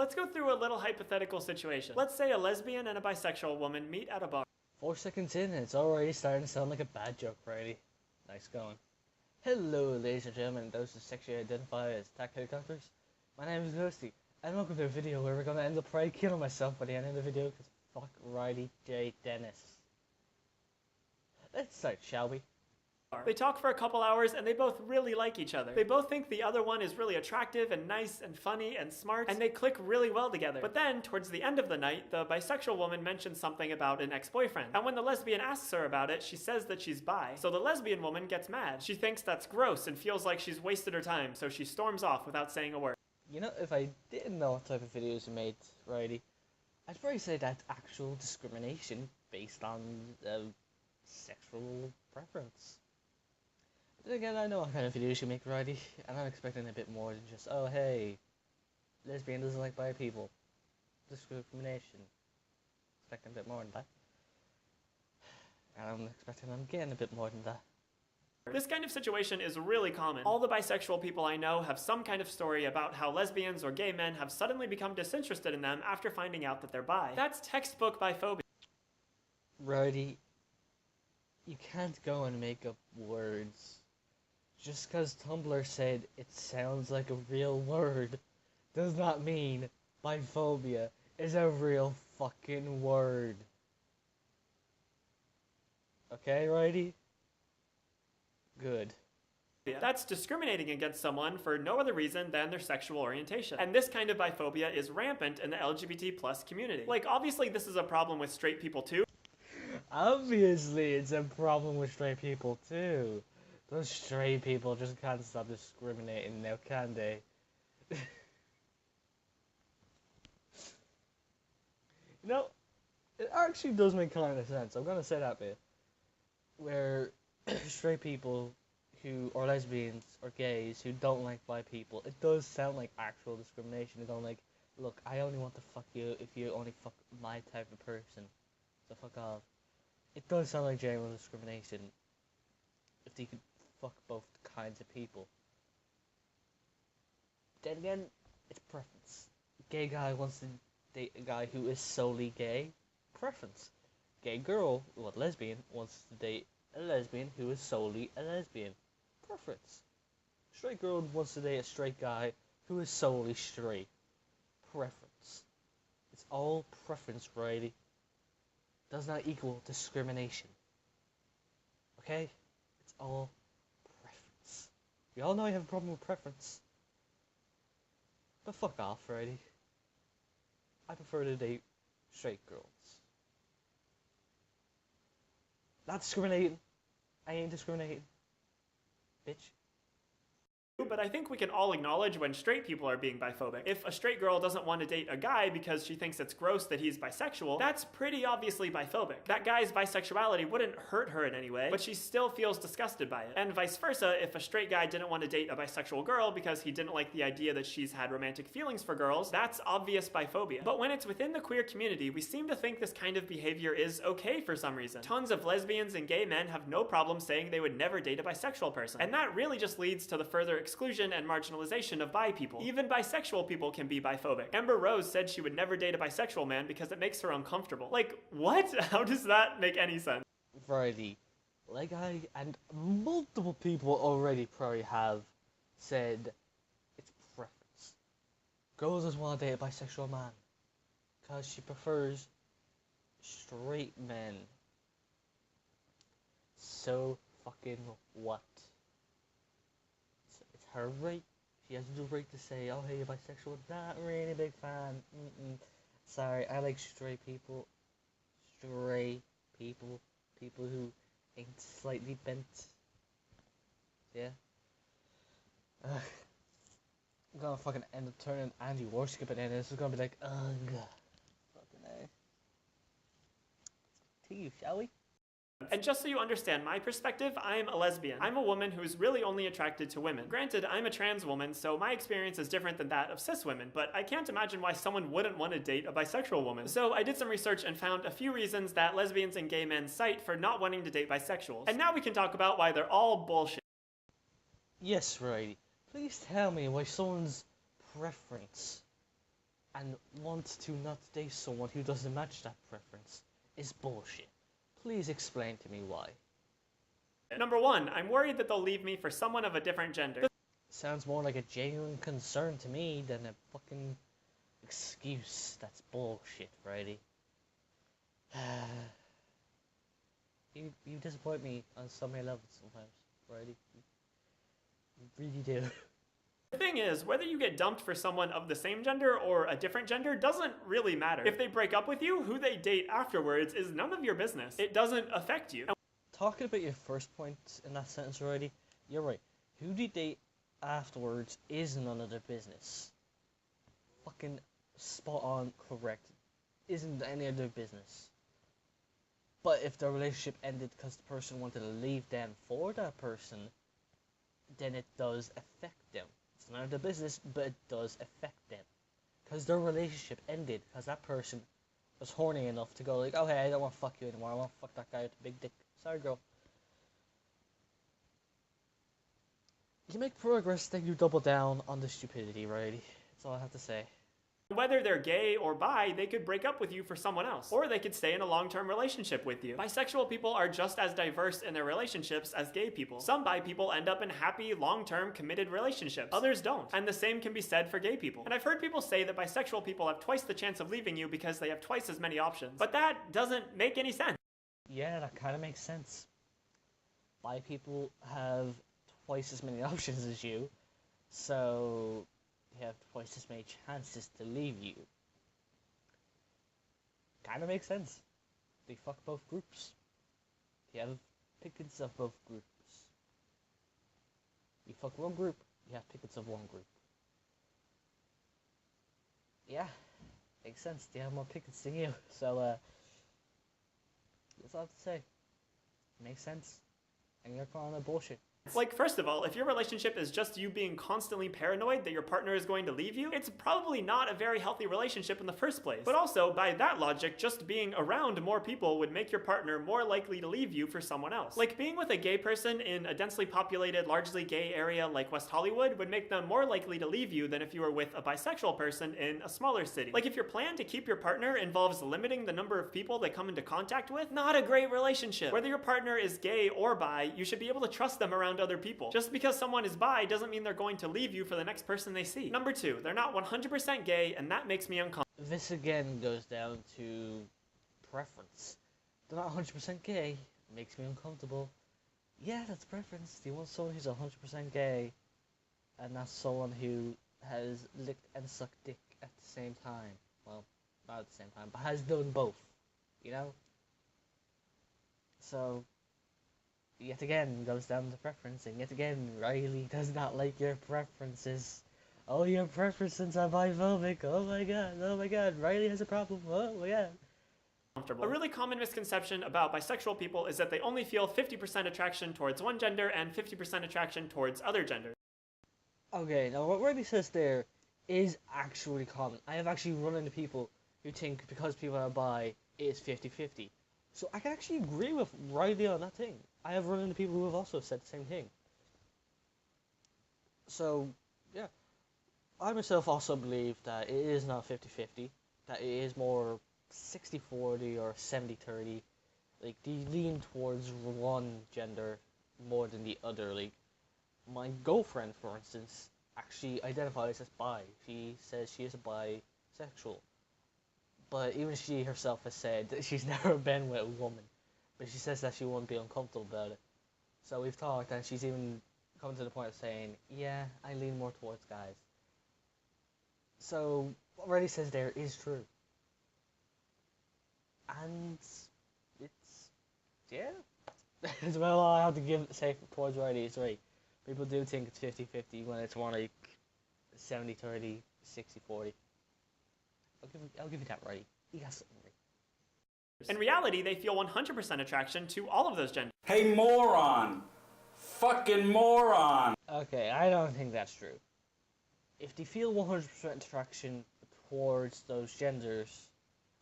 Let's go through a little hypothetical situation. Let's say a lesbian and a bisexual woman meet at a bar. 4 seconds in and it's already starting to sound like a bad joke, Brady. Nice going. Hello, ladies and gentlemen, those who sexually identify as attack helicopters. My name is Ghosty, and welcome to a video where we're going to end up probably killing myself by the end of the video because fuck Riley J Denis. Let's start, shall we? They talk for a couple hours and they both really like each other. They both think the other one is really attractive and nice and funny and smart, and they click really well together. But then, towards the end of the night, the bisexual woman mentions something about an ex-boyfriend. And when the lesbian asks her about it, she says that she's bi. So the lesbian woman gets mad. She thinks that's gross and feels like she's wasted her time, so she storms off without saying a word. You know, if I didn't know what type of videos you made, Riley, I'd probably say that's actual discrimination based on sexual preference. But then again, I know what kind of videos you make, Riley, and I'm expecting a bit more than just, oh hey, lesbian doesn't like bi people. Discrimination. Expecting a bit more than that. And I'm expecting I'm getting a bit more than that. This kind of situation is really common. All the bisexual people I know have some kind of story about how lesbians or gay men have suddenly become disinterested in them after finding out that they're bi. That's textbook biphobia. Riley, you can't go and make up words. Just because Tumblr said it sounds like a real word does not mean biphobia is a real fucking word. Okay, Riley? Good. That's discriminating against someone for no other reason than their sexual orientation. And this kind of biphobia is rampant in the LGBT+ community. Like, obviously this is a problem with straight people too. Obviously it's a problem with straight people too. Those straight people just can't stop discriminating now, can they? You know, it actually does make kind of sense. I'm gonna say that bit. Where straight people who, or lesbians, or gays who don't like bi people, it does sound like actual discrimination. They're going like, look, I only want to fuck you if you only fuck my type of person. So fuck off. It does sound like general discrimination. If they could fuck both kinds of people. Then again, it's preference. A gay guy wants to date a guy who is solely gay. Preference. Gay girl, well, lesbian, wants to date a lesbian who is solely a lesbian. Preference. Straight girl wants to date a straight guy who is solely straight. Preference. It's all preference, Riley. Does not equal discrimination. Okay? It's all preference. We all know I have a problem with preference. But fuck off, Riley. I prefer to date straight girls. Not discriminating. I ain't discriminating. Bitch. But I think we can all acknowledge when straight people are being biphobic. If a straight girl doesn't want to date a guy because she thinks it's gross that he's bisexual, that's pretty obviously biphobic. That guy's bisexuality wouldn't hurt her in any way, but she still feels disgusted by it. And vice versa, if a straight guy didn't want to date a bisexual girl because he didn't like the idea that she's had romantic feelings for girls, that's obvious biphobia. But when it's within the queer community, we seem to think this kind of behavior is okay for some reason. Tons of lesbians and gay men have no problem saying they would never date a bisexual person. And that really just leads to the further exclusion and marginalization of bi people. Even bisexual people can be biphobic. Amber Rose said she would never date a bisexual man because it makes her uncomfortable. Like, what? How does that make any sense? Variety. Like I and multiple people already probably have said it's preference. Girls just want to date a bisexual man because she prefers straight men. So fucking what? It's her right. She has the right to say, oh hey, you're bisexual. Not really a big fan. Sorry, I like straight people. Straight people. People who ain't slightly bent. Yeah. I'm gonna fucking end up turning anti-worship at the end. This is gonna be like, ugh. Fucking A. To you, shall we? And just so you understand my perspective, I'm a lesbian. I'm a woman who's really only attracted to women. Granted, I'm a trans woman, so my experience is different than that of cis women, but I can't imagine why someone wouldn't want to date a bisexual woman. So I did some research and found a few reasons that lesbians and gay men cite for not wanting to date bisexuals. And now we can talk about why they're all bullshit. Yes, Righty. Please tell me why someone's preference and want to not date someone who doesn't match that preference is bullshit. Please explain to me why. Number 1, I'm worried that they'll leave me for someone of a different gender. Sounds more like a genuine concern to me than a fucking excuse. That's bullshit, Friday. You disappoint me on so many levels sometimes, Friday. You really do. The thing is, whether you get dumped for someone of the same gender or a different gender doesn't really matter. If they break up with you, who they date afterwards is none of your business. It doesn't affect you. Talking about your first point in that sentence already, you're right. Who they date afterwards is none of their business. Fucking spot on correct. Isn't any of their business. But if the relationship ended because the person wanted to leave them for that person, then it does affect them. It's none of their business, but it does affect them. Because their relationship ended because that person was horny enough to go like, oh hey, I don't want to fuck you anymore, I want to fuck that guy with the big dick. Sorry girl. You make progress, then you double down on the stupidity, right? That's all I have to say. Whether they're gay or bi, they could break up with you for someone else. Or they could stay in a long-term relationship with you. Bisexual people are just as diverse in their relationships as gay people. Some bi people end up in happy, long-term, committed relationships. Others don't. And the same can be said for gay people. And I've heard people say that bisexual people have twice the chance of leaving you because they have twice as many options. But that doesn't make any sense. Yeah, that kind of makes sense. Bi people have twice as many options as you, so you have twice as many chances to leave you. Kind of makes sense. They fuck both groups. You have pickets of both groups. You fuck one group, you have pickets of one group. Yeah, makes sense. They have more pickets than you, so that's all I have to say. Makes sense. And you're calling it bullshit. Like, first of all, if your relationship is just you being constantly paranoid that your partner is going to leave you, it's probably not a very healthy relationship in the first place. But also, by that logic, just being around more people would make your partner more likely to leave you for someone else. Like, being with a gay person in a densely populated, largely gay area like West Hollywood would make them more likely to leave you than if you were with a bisexual person in a smaller city. Like, if your plan to keep your partner involves limiting the number of people they come into contact with, not a great relationship. Whether your partner is gay or bi, you should be able to trust them around other people. Just because someone is bi doesn't mean they're going to leave you for the next person they see. Number 2, they're not 100% gay, and that makes me uncomfortable. This again goes down to preference. They're not 100% gay, makes me uncomfortable. Yeah, that's preference. Do you want someone who's 100% gay, and not someone who has licked and sucked dick at the same time? Well, not at the same time, but has done both, you know? So, yet again, goes down to preference, and yet again, Riley does not like your preferences. Oh, your preferences are biphobic. Oh my god, Riley has a problem. Oh my god. A really common misconception about bisexual people is that they only feel 50% attraction towards one gender and 50% attraction towards other genders. Okay, now what Riley says there is actually common. I have actually run into people who think because people are bi, it's 50-50. So I can actually agree with Riley on that thing. I have run into people who have also said the same thing. So, yeah. I myself also believe that it is not 50-50. That it is more 60-40 or 70-30. Like, they lean towards one gender more than the other. Like, my girlfriend, for instance, actually identifies as bi. She says she is a bisexual. But even she herself has said that she's never been with a woman. But she says that she won't be uncomfortable about it. So we've talked, and she's even come to the point of saying, yeah, I lean more towards guys. So what Reddy says there is true. And it's, yeah. As well, all I have to say towards Reddy is right. People do think it's 50-50 when it's more like 70-30, 60-40. I'll give you that, Reddy. You got something right. In reality, they feel 100% attraction to all of those genders. Hey, moron! Fucking moron! Okay, I don't think that's true. If they feel 100% attraction towards those genders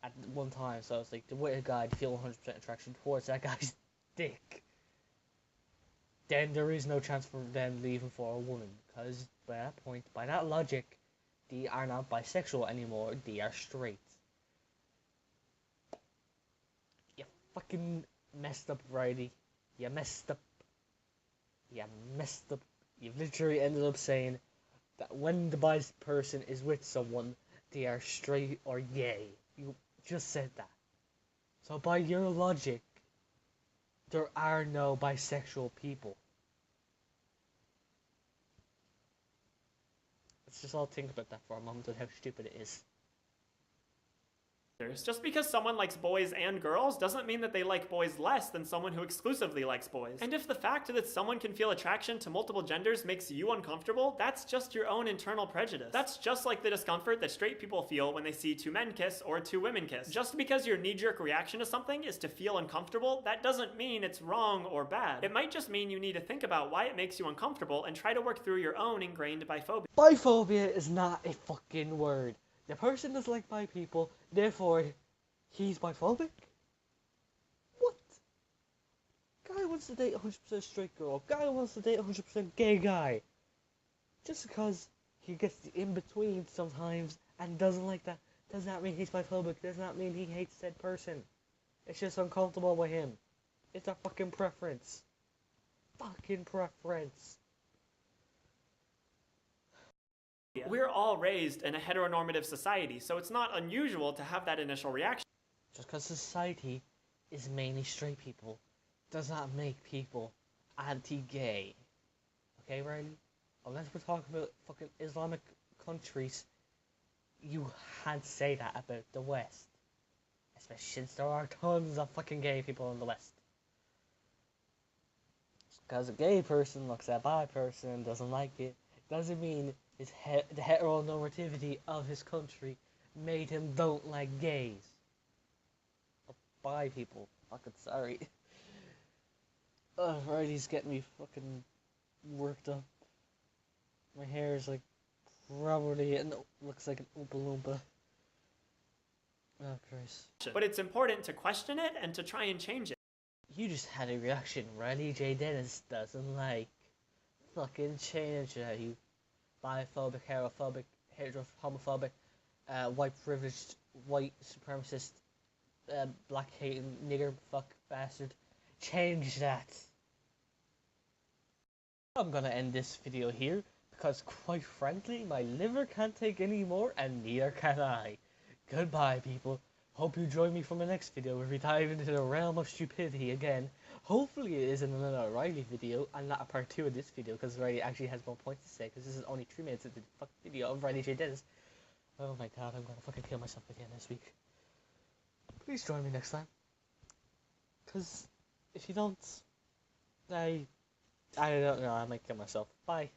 at one time, so it's like the way a guy to feel 100% attraction towards that guy's dick, then there is no chance for them leaving for a woman, because by that point, by that logic, They are not bisexual anymore, they are straight. You fucking messed up, Riley. You messed up. You messed up. You've literally ended up saying that when the bi person is with someone, they are straight or gay. You just said that. So by your logic, there are no bisexual people. Let's just all think about that for a moment and how stupid it is. Just because someone likes boys and girls doesn't mean that they like boys less than someone who exclusively likes boys. And if the fact that someone can feel attraction to multiple genders makes you uncomfortable, that's just your own internal prejudice. That's just like the discomfort that straight people feel when they see two men kiss or two women kiss. Just because your knee-jerk reaction to something is to feel uncomfortable, that doesn't mean it's wrong or bad. It might just mean you need to think about why it makes you uncomfortable and try to work through your own ingrained biphobia. Biphobia is not a fucking word. The person doesn't like bi people, therefore, he's biphobic? What? Guy wants to date 100% straight girl. Guy wants to date 100% gay guy. Just because he gets the in-between sometimes and doesn't like that, does not mean he's biphobic. Does not mean he hates said person. It's just uncomfortable with him. It's a fucking preference. Fucking preference. We're all raised in a heteronormative society, so it's not unusual to have that initial reaction. Just because society is mainly straight people does not make people anti-gay. Okay, Riley? Unless we're talking about fucking Islamic countries, you can't say that about the West. Especially since there are tons of fucking gay people in the West. Just because a gay person looks at a bi person and doesn't like it, doesn't mean the heteronormativity of his country made him don't like gays. Or bi people. Fucking sorry. Riley's getting me fucking worked up. My hair is like probably, and looks like an Oompa Loompa. Oh Christ. But it's important to question it and to try and change it. You just had a reaction Riley J Denis doesn't like. Fucking change that, you biphobic, heterophobic, homophobic, white privileged, white supremacist, black hating, nigger, fuck, bastard. Change that. I'm gonna end this video here, because quite frankly, my liver can't take any more, and neither can I. Goodbye, people. Hope you join me for my next video, where we dive into the realm of stupidity again. Hopefully it isn't another Riley video, and not a part 2 of this video, because Riley actually has more points to say, because this is only 3 minutes of the fucking video of Riley J Denis. Oh my god, I'm gonna fucking kill myself again this week. Please join me next time. Because if you don't, I don't know, I might kill myself. Bye.